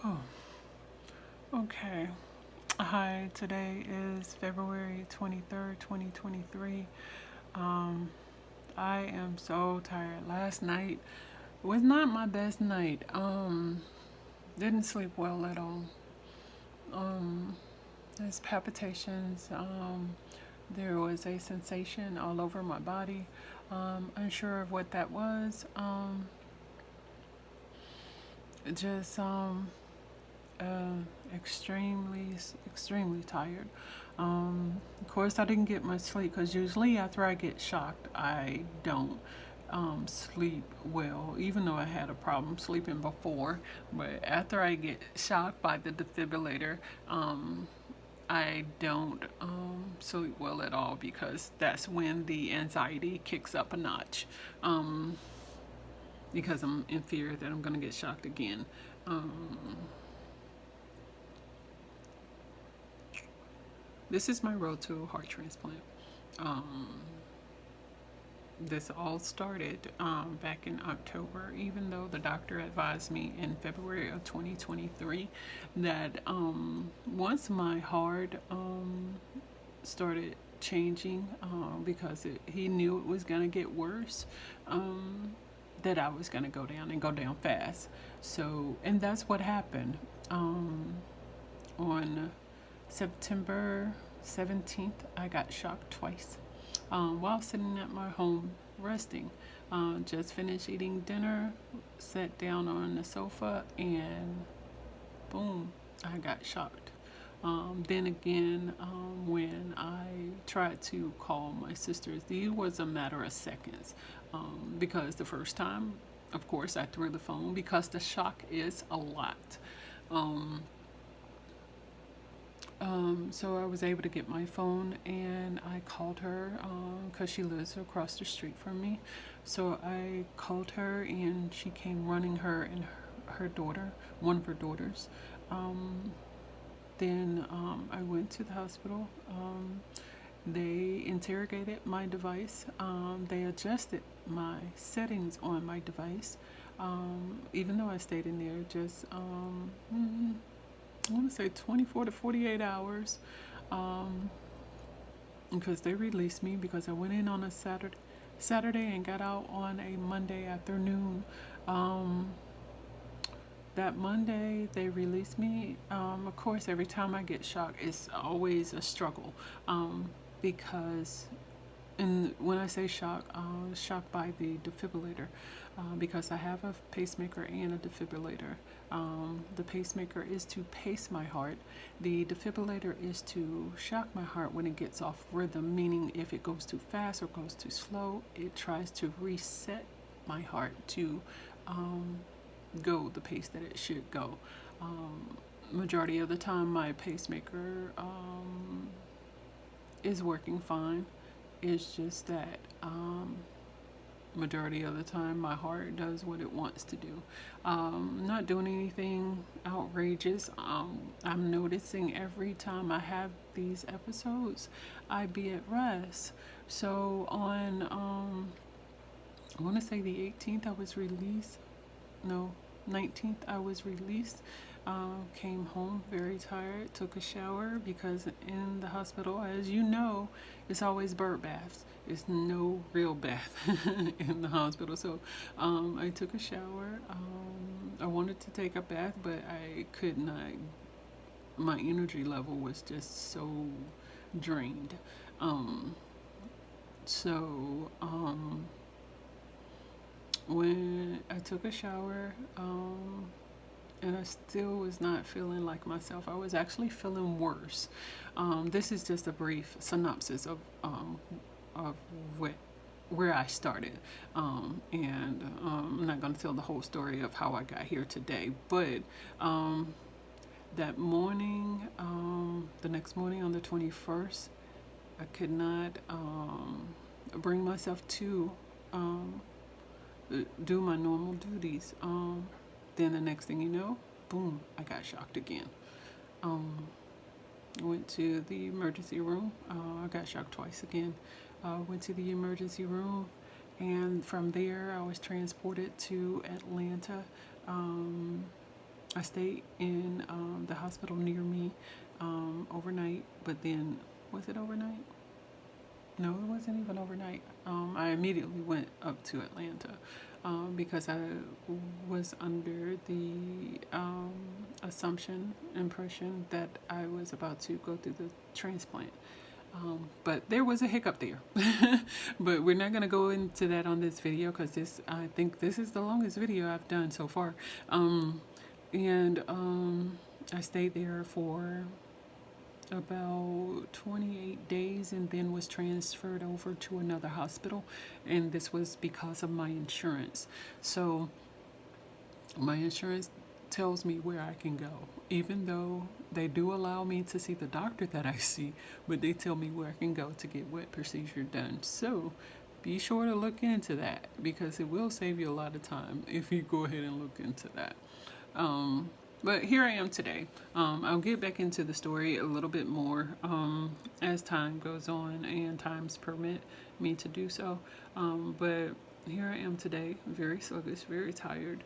Oh, okay. Hi, today is February 23rd, 2023. Um, I am so tired. Last night was not my best night. Didn't sleep well at all. Um, there's palpitations. There was a sensation all over my body. Unsure of what that was. Just uh, extremely tired. Of course, I didn't get much sleep because usually after I get shocked, I don't sleep well, even though I had a problem sleeping before. But after I get shocked by the defibrillator, I don't sleep well at all because that's when the anxiety kicks up a notch. Um, because I'm in fear that I'm going to get shocked again. Um, this is my road to a heart transplant. Um, this all started back in October, even though the doctor advised me in February of 2023 that once my heart started changing because he knew it was going to get worse, that I was going to go down and go down fast. So, and that's what happened. On September 17th, I got shocked twice while sitting at my home resting. Just finished eating dinner, sat down on the sofa, and boom, I got shocked. Then again, when I tried to call my sisters, it was a matter of seconds because the first time, of course, I threw the phone because the shock is a lot. Um, so I was able to get my phone and I called her because she lives across the street from me. So I called her and she came running, her and her daughter, one of her daughters. Um, then I went to the hospital. They interrogated my device. They adjusted my settings on my device. Even though I stayed in there just I want to say 24 to 48 hours um, because they released me because I went in on a Saturday and got out on a Monday afternoon. Um, that Monday they released me. Of course, every time I get shocked, it's always a struggle because and when I say shock, shocked by the defibrillator because I have a pacemaker and a defibrillator. The pacemaker is to pace my heart. The defibrillator is to shock my heart when it gets off rhythm, meaning if it goes too fast or goes too slow, it tries to reset my heart to um, go the pace that it should go. Majority of the time, my pacemaker is working fine. It's just that majority of the time my heart does what it wants to do. Not doing anything outrageous. I'm noticing every time I have these episodes, I be at rest. So on, I want to say the 18th, I was released. No, 19th, I was released. Came home very tired, took a shower because in the hospital, as you know, it's always bird baths. It's no real bath in the hospital. So I took a shower. I wanted to take a bath, but I could not. My energy level was just so drained. Um, so when I took a shower, and I still was not feeling like myself. I was actually feeling worse. This is just a brief synopsis of what where I started, and I'm not going to tell the whole story of how I got here today. But that morning, the next morning on the 21st, I could not bring myself to um, do my normal duties. Then the next thing you know, boom, I got shocked again. Um, went to the emergency room. I got shocked twice again. Went to the emergency room, and from there I was transported to Atlanta. Um, I stayed in the hospital near me overnight, but then, was it overnight? No, it wasn't even overnight. I immediately went up to Atlanta because I was under the impression that I was about to go through the transplant. But there was a hiccup there. But we're not going to go into that on this video because I think this is the longest video I've done so far. And I stayed there for about 28 days and then was transferred over to another hospital, and this was because of my insurance. So my insurance tells me where I can go, even though they do allow me to see the doctor that I see, but they tell me where I can go to get what procedure done. So be sure to look into that because it will save you a lot of time if you go ahead and look into that. But here I am today. I'll get back into the story a little bit more as time goes on and times permit me to do so. But here I am today, very sluggish, very tired.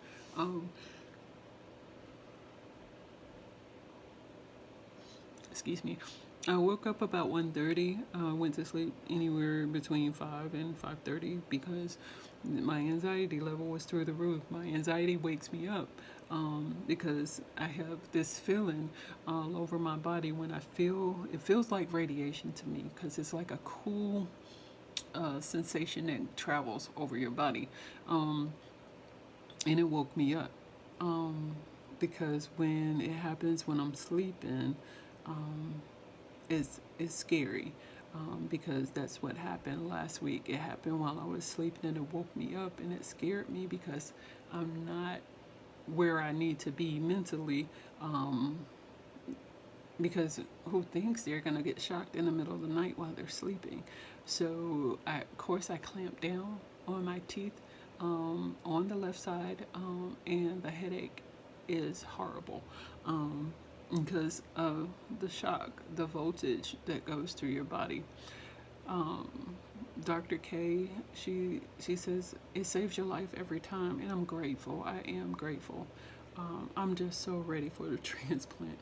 Excuse me. I woke up about 1:30. Went to sleep anywhere between 5 and 5:30 because my anxiety level was through the roof. My anxiety wakes me up because I have this feeling all over my body when it feels like radiation to me because it's like a cool sensation that travels over your body. And it woke me up because when it happens when I'm sleeping, it's scary because that's what happened last week. It happened while I was sleeping and it woke me up and it scared me because I'm not where I need to be mentally, because who thinks they're going to get shocked in the middle of the night while they're sleeping? So of course I clamped down on my teeth on the left side, and the headache is horrible because of the shock, the voltage that goes through your body. Dr. K, she says it saves your life every time, and I'm grateful. I am grateful. I'm just so ready for the transplant.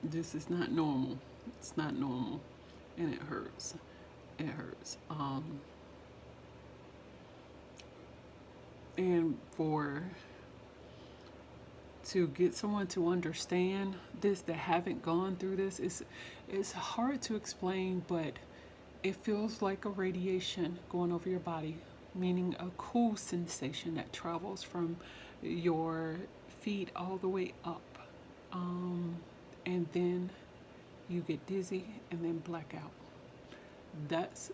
This is not normal. It's not normal, and it hurts. It hurts. And to get someone to understand this that haven't gone through this, it's hard to explain, but it feels like a radiation going over your body, meaning a cool sensation that travels from your feet all the way up, and then you get dizzy and then black out. That's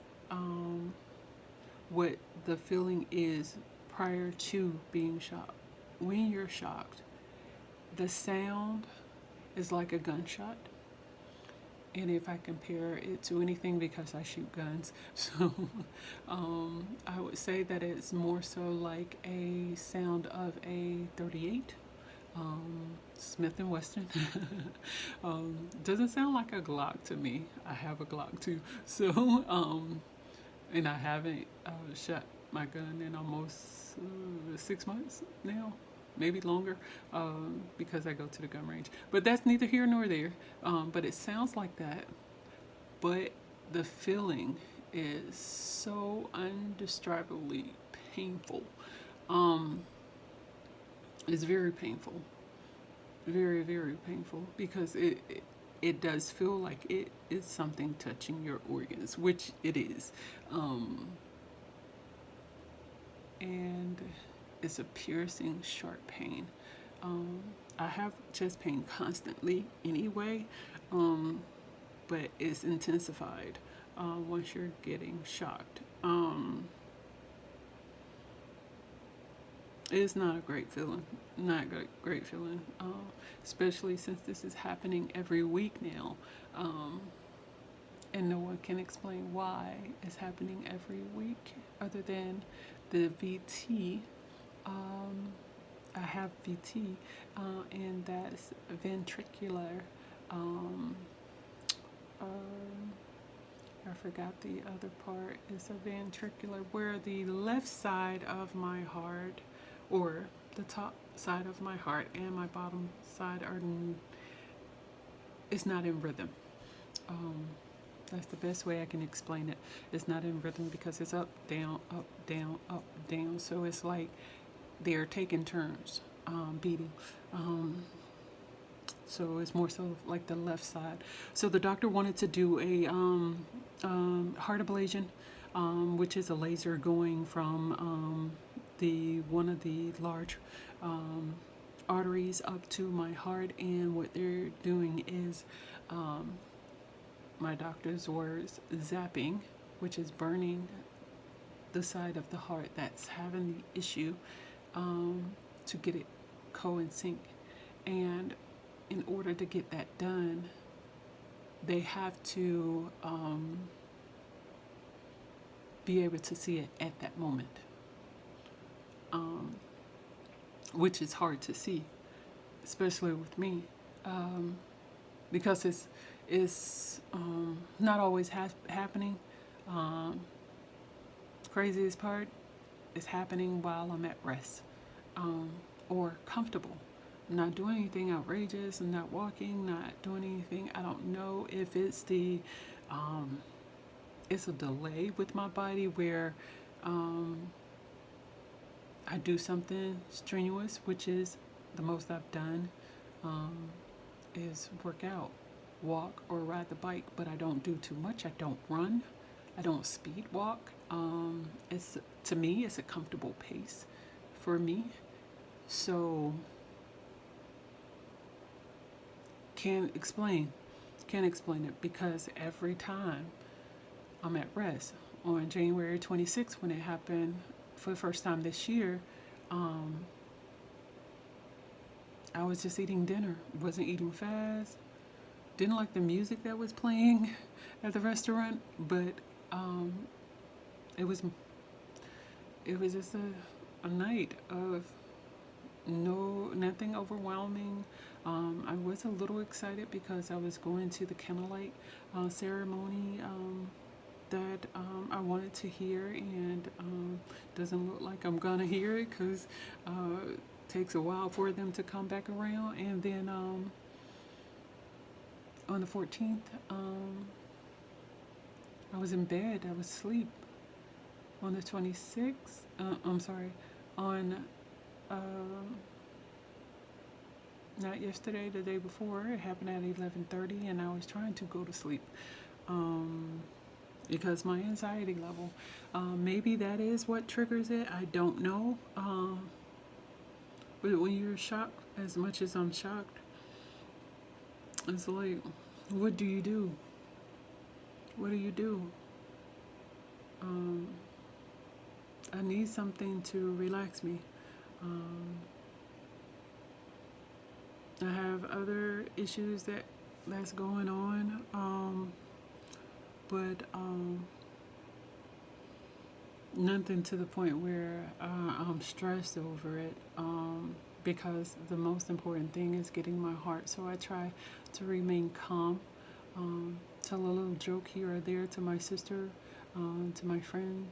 what the feeling is prior to being shocked. When you're shocked, the sound is like a gunshot. And if I compare it to anything, because I shoot guns, so I would say that it's more so like a sound of a 38, Smith & Wesson. Doesn't sound like a Glock to me. I have a Glock too. So, and I haven't shot my gun in almost 6 months now, maybe longer, because I go to the gun range. But that's neither here nor there. But it sounds like that. But the feeling is so undescribably painful. It's very painful. Very, very painful because it does feel like it is something touching your organs, which it is. And it's a piercing, sharp pain. I have chest pain constantly anyway, but it's intensified once you're getting shocked. It's not a great feeling. Not a great feeling, especially since this is happening every week now. And no one can explain why it's happening every week other than the VT. I have VT, and that's ventricular. I forgot the other part. It's a ventricular, where the left side of my heart, or the top side of my heart and my bottom side are it's not in rhythm. Um, that's the best way I can explain it. It's not in rhythm because it's up, down, up, down, up, down. So it's like they're taking turns beating. Um, so it's more so like the left side. So the doctor wanted to do a heart ablation, which is a laser going from the one of the large um, arteries up to my heart, and what they're doing is, my doctor's words, zapping, which is burning the side of the heart that's having the issue, um, to get it co and sync. And in order to get that done, they have to be able to see it at that moment, um, which is hard to see, especially with me, um, because it's not always happening. Um, Craziest part is happening while I'm at rest, or comfortable. I'm not doing anything outrageous. I'm not walking, not doing anything. I don't know if um, it's a delay with my body where um, I do something strenuous, which is the most I've done, um, is work out, walk, or ride the bike. But I don't do too much. I don't run. I don't speed walk. It's to me, it's a comfortable pace for me. So can't explain, can't explain it because every time I'm at rest. On January 26th, when it happened for the first time this year, um, I was just eating dinner. Wasn't eating fast. Didn't like the music that was playing at the restaurant, but um, it was it was just a night of nothing overwhelming. I was a little excited because I was going to the candlelight ceremony that I wanted to hear, and doesn't look like I'm gonna hear it because it takes a while for them to come back around. And then on the 14th, I was in bed. I was asleep. On the 26th, I'm sorry, on uh, not yesterday, the day before, it happened at 11:30, and I was trying to go to sleep. Um, because my anxiety level, maybe that is what triggers it. I don't know. But when you're shocked, as much as I'm shocked, it's like, what do you do? What do you do? Um, I need something to relax me. Um, I have other issues that's going on, but nothing to the point where I'm stressed over it. Because the most important thing is getting my heart. So I try to remain calm. Tell a little joke here or there to my sister, to my friend.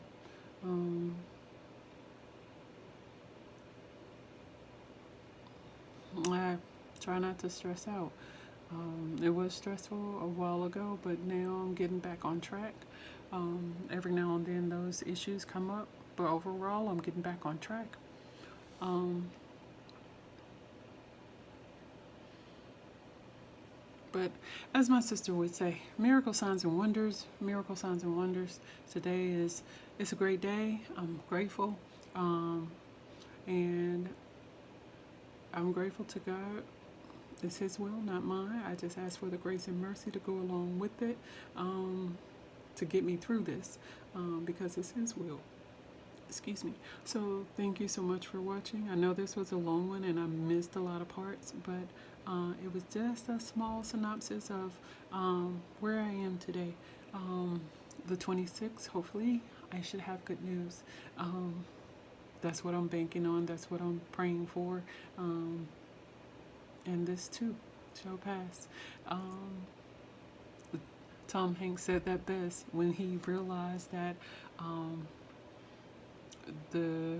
Um, I try not to stress out. It was stressful a while ago, but now I'm getting back on track. Every now and then those issues come up, but overall I'm getting back on track. Um, but as my sister would say, miracle signs and wonders, miracle signs and wonders. Today it's a great day. I'm grateful. And I'm grateful to God. It's His will, not mine. I just ask for the grace and mercy to go along with it, to get me through this, because it's His will. Excuse me. So thank you so much for watching. I know this was a long one and I missed a lot of parts, but it was just a small synopsis of where I am today. The 26th, hopefully I should have good news. That's what I'm banking on. That's what I'm praying for. And this too shall pass. Tom Hanks said that best when he realized that the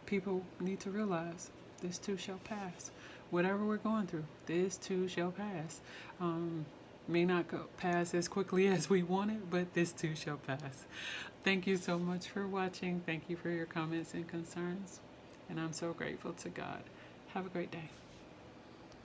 people need to realize this too shall pass. Whatever we're going through, this too shall pass. May not go pass as quickly as we want it, but this too shall pass. Thank you so much for watching. Thank you for your comments and concerns. And I'm so grateful to God. Have a great day.